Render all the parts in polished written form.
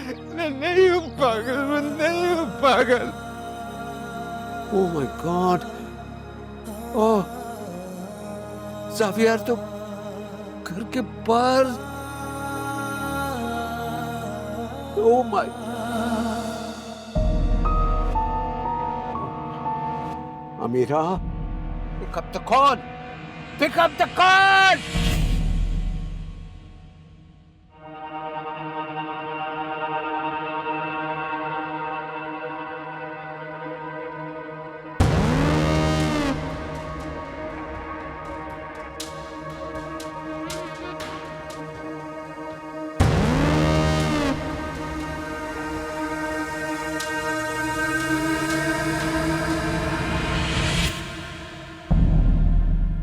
मैं नहीं हूँ पागल, मैं नहीं हूँ पागल। ओह माय गॉड, ओह ज़ावियर तो घर के बाहर। Oh my, Amira, pick up the call, pick up the call.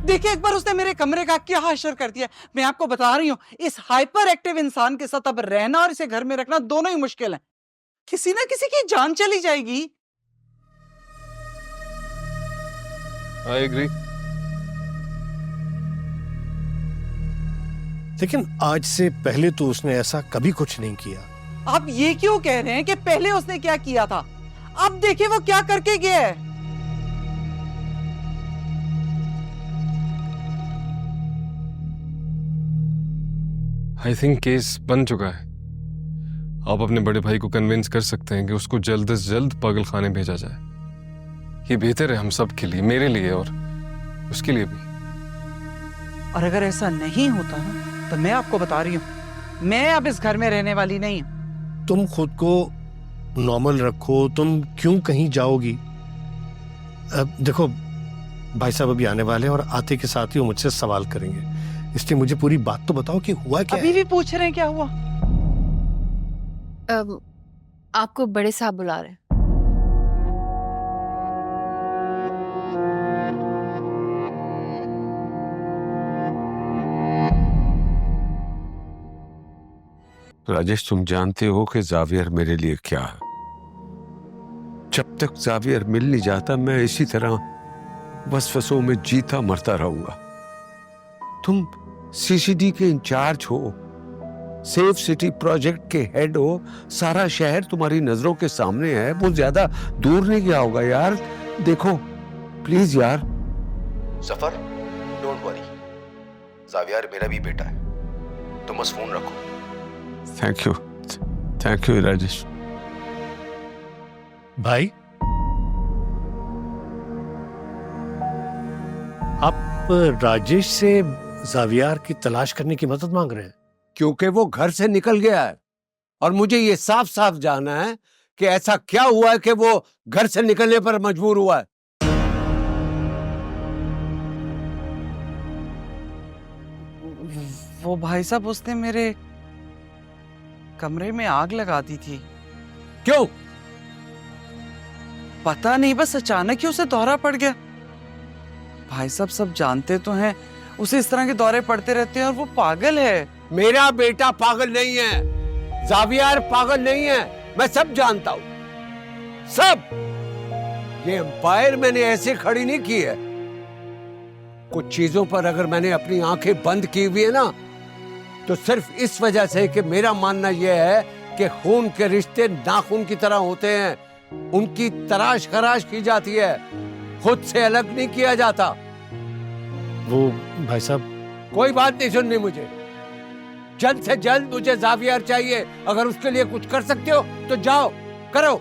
देखिए, एक बार उसने मेरे कमरे का क्या हाशर कर दिया। मैं आपको बता रही हूँ, इस हाइपर एक्टिव इंसान के साथ अब रहना और इसे घर में रखना दोनों ही मुश्किल है। किसी ना किसी की जान चली जाएगी। I agree. लेकिन आज से पहले तो उसने ऐसा कभी कुछ नहीं किया। आप ये क्यों कह रहे हैं कि पहले उसने क्या किया था? अब देखिए वो क्या करके गया है। आई थिंक केस बन चुका है। आप अपने बड़े भाई को कन्विंस कर सकते हैं कि उसको जल्द से जल्द पागल खाने भेजा जाए। ये बेहतर है हम सब के लिए, मेरे लिए और उसके लिए भी। और अगर ऐसा नहीं होता ना, तो मैं आपको बता रही हूँ, मैं अब इस घर में रहने वाली नहीं हूँ। तुम खुद को नॉर्मल रखो, तुम क्यों कहीं जाओगी? अब देखो, भाई साहब अभी आने वाले हैं और आते के साथ ही वो मुझसे सवाल करेंगे, इसलिए मुझे पूरी बात तो बताओ कि हुआ क्या अभी है? भी पूछ रहे हैं क्या हुआ? आपको बड़े साहब बुला रहे हैं। राजेश, तुम जानते हो कि ज़ावियर मेरे लिए क्या है। जब तक ज़ावियर मिल नहीं जाता मैं इसी तरह वसवसों में जीता मरता रहूंगा। तुम सीसीडी के इंचार्ज हो, सेफ सिटी प्रोजेक्ट के हेड हो, सारा शहर तुम्हारी नजरों के सामने है, वो ज्यादा दूर नहीं गया होगा यार। देखो प्लीज यार। सफर, डोंट वरी, ज़ावियर मेरा भी बेटा है, तुम बस फोन रखो। Thank you Rajesh. भाई, आप राजेश से ज़ावियर की तलाश करने की मदद मांग रहे हैं? क्योंकि वो घर से निकल गया है और मुझे ये साफ साफ जानना है कि ऐसा क्या हुआ है कि वो घर से निकलने पर मजबूर हुआ है। वो भाई साहब, उसने मेरे कमरे में आग लगा दी थी। क्यों? पता नहीं, बस अचानक ही उसे दौरा पड़ गया। भाई साहब सब जानते तो हैं, उसे इस तरह के दौरे पड़ते रहते हैं और वो पागल है। मेरा बेटा पागल नहीं है, ज़ावियर पागल नहीं है, मैं सब जानता हूं, सब। ये एम्पायर मैंने ऐसे खड़ी नहीं की है। कुछ चीजों पर अगर मैंने अपनी आंखें बंद की हुई है ना, तो सिर्फ इस वजह से कि मेरा मानना यह है कि खून के रिश्ते नाखून की तरह होते हैं, उनकी तराश खराश की जाती है, खुद से अलग नहीं किया जाता। वो भाई साहब, कोई बात नहीं सुननी मुझे। जल्द से जल्द मुझे ज़ावियर चाहिए। अगर उसके लिए कुछ कर सकते हो तो जाओ, करो।